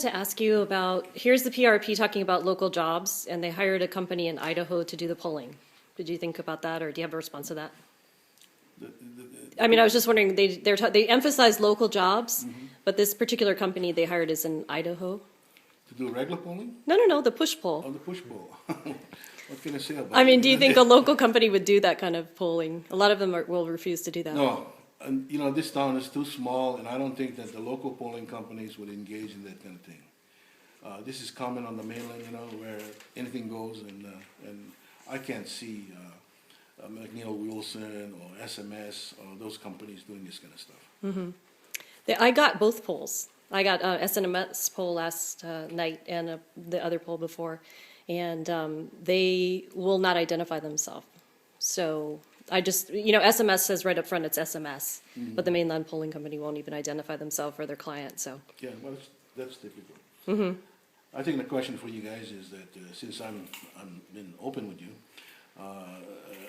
To ask you about, here's the PRP talking about local jobs, and they hired a company in Idaho to do the polling. Did you think about that, or do you have a response to that? I mean, I was just wondering, they emphasize local jobs, but this particular company they hired is in Idaho. To do regular polling? No, the push poll. Oh, the push poll. What can I say about it? I mean, do you think a local company would do that kind of polling? A lot of them will refuse to do that. No, and this town is too small, and I don't think that the local polling companies would engage in that kind of thing. This is common on the mainland, where anything goes, and I can't see McNeil Wilson or SMS or those companies doing this kind of stuff. Mm-hmm. I got both polls. I got SNS poll last night and the other poll before, and they will not identify themselves. So I just, SMS says right up front it's SMS, but the mainland polling company won't even identify themselves or their client. So yeah, well, that's typical. Mm-hmm. I think the question for you guys is that since I'm been open with you,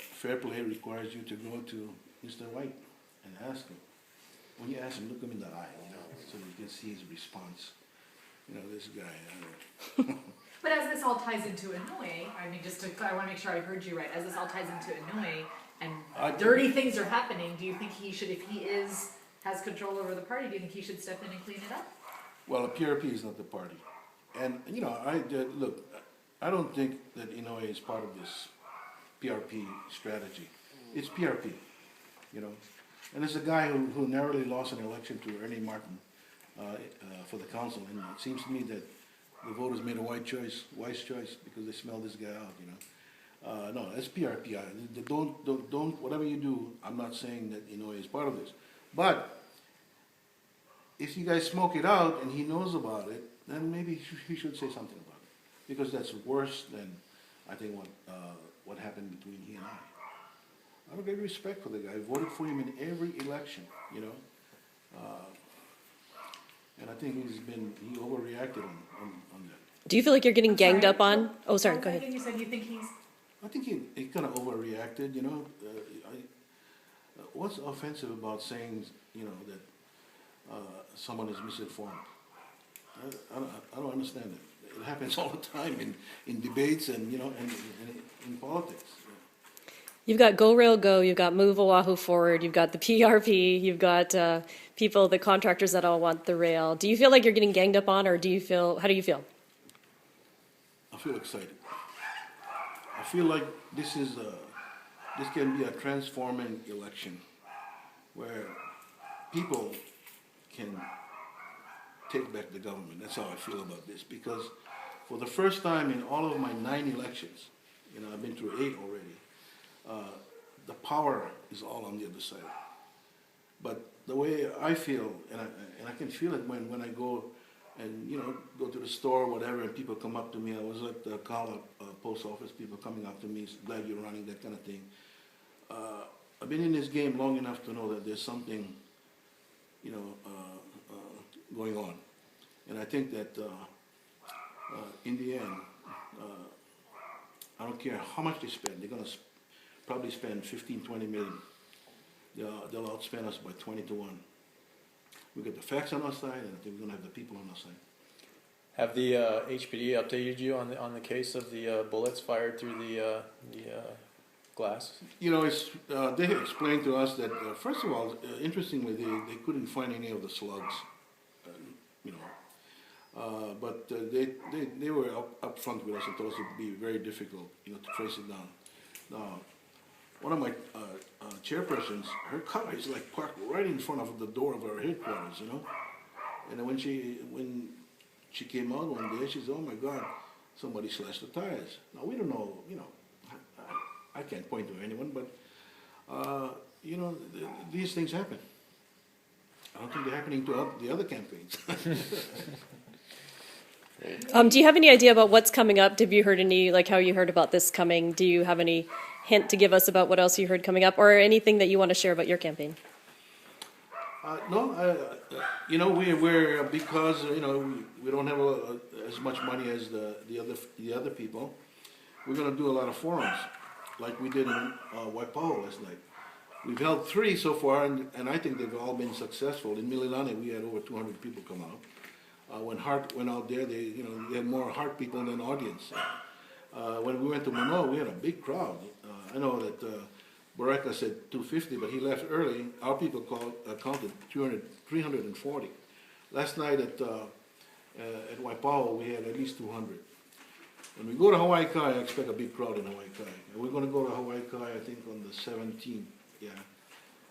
fair play requires you to go to Mr. White and ask him. When you ask him, look him in the eye, so you can see his response. This guy. But as this all ties into Inouye, I mean, I want to make sure I heard you right. As this all ties into Inouye and dirty things are happening, do you think he should, if he has control over the party, do you think he should step in and clean it up? Well, the PRP is not the party. And, look, I don't think that Inouye is part of this PRP strategy. It's PRP, And there's a guy who narrowly lost an election to Ernie Martin for the council. And it seems to me that the voters made a wise choice because they smelled this guy out, No, it's PRP. Don't, whatever you do, I'm not saying that Inouye is part of this. But if you guys smoke it out and he knows about it, then maybe he should say something about it, because that's worse than, I think, what happened between he and I. I have great respect for the guy. I voted for him in every election, and I think he overreacted on that. Do you feel like you're getting ganged up on? Oh, sorry, go ahead. You said you think he's... I think he kind of overreacted, what's offensive about saying, that someone is misinformed? I don't understand it. It happens all the time in debates and in politics. You've got Go Rail Go, you've got Move Oahu Forward, you've got the PRP, you've got the contractors that all want the rail. Do you feel like you're getting ganged up on, or how do you feel? I feel excited. I feel like this can be a transforming election where people can take back the government. That's how I feel about this, because for the first time in all of my 9 elections, I've been through 8 already, the power is all on the other side. But the way I feel, and I can feel it when I go and go to the store or whatever, and people come up to me. I was at the Kala post office, people coming up to me, glad you're running, that kind of thing. I've been in this game long enough to know that there's something going on. And I think that in the end, I don't care how much they spend, they're going to probably spend 15, 20 million. They'll outspend us by 20 to 1. We got the facts on our side, and I think we're going to have the people on our side. Have the HPD updated you on the case of the bullets fired through the glass? They explained to us that first of all, interestingly, they couldn't find any of the slugs. But they were up front with us and told us it would be very difficult, to trace it down. Now, one of my chairpersons, her car is like parked right in front of the door of our headquarters, And then when she came out one day, she said, "Oh my God, somebody slashed the tires." Now we don't know, I can't point to anyone, but these things happen. I don't think they're happening to the other campaigns. Do you have any idea about what's coming up? Have you heard how you heard about this coming? Do you have any hint to give us about what else you heard coming up, or anything that you want to share about your campaign? No, we're because we don't have as much money as the other people. We're going to do a lot of forums, like we did in Waipahu last night. We've held 3 so far, and I think they've all been successful. In Mililani, we had over 200 people come out. When Hart went out there, they had more Hart people than audience. When we went to Manoa, we had a big crowd. I know that Baraka said 250, but he left early. Our people counted 340. Last night at Waipahu, we had at least 200. When we go to Hawaii Kai, I expect a big crowd in Hawaii Kai. And we're going to go to Hawaii Kai, I think, on the 17th. Yeah.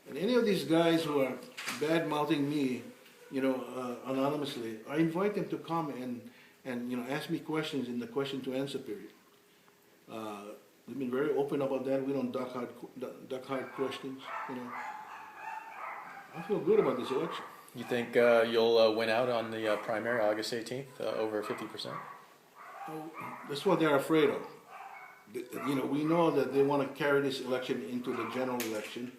And any of these guys who are bad-mouthing me, anonymously, I invite them to come and ask me questions in the question-to-answer period. We've been very open about that. We don't duck hard questions. I feel good about this election. You think you'll win out on the primary August 18th, over 50%? That's what they're afraid of. We know that they want to carry this election into the general election.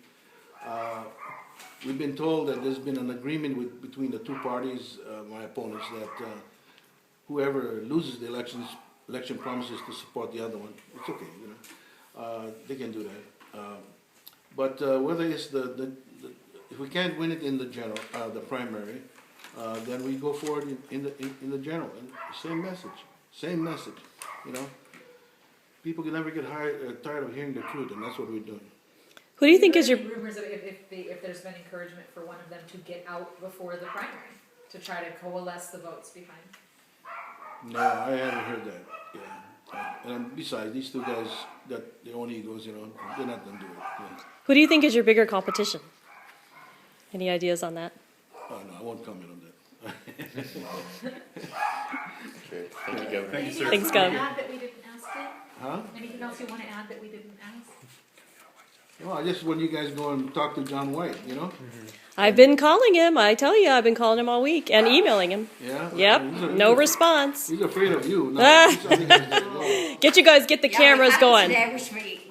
We've been told that there's been an agreement between the two parties, my opponents, that whoever loses the election promises to support the other one. It's okay, they can do that. But whether it's if we can't win it in the general, the primary, then we go forward in the general. And same message, People can never get tired of hearing the truth, and that's what we're doing. Who do you think is your... rumors of if there's been encouragement for one of them to get out before the primary, to try to coalesce the votes behind? No, I haven't heard that. Yeah. And besides, these two guys got their own egos, they're not going to do it. Yeah. Who do you think is your bigger competition? Any ideas on that? Oh, no, I won't comment on that. Okay. Thank you, Governor. Thank you, sir. Thanks, Anything Governor. else that we didn't ask yet? Huh? Anything else you want to add that we didn't ask? Well, I just when you guys go and talk to John White, I've been calling him. I tell you, I've been calling him all week and emailing him. Yeah? Yep, no response. He's afraid of you. No, Get the cameras going. That was sweet.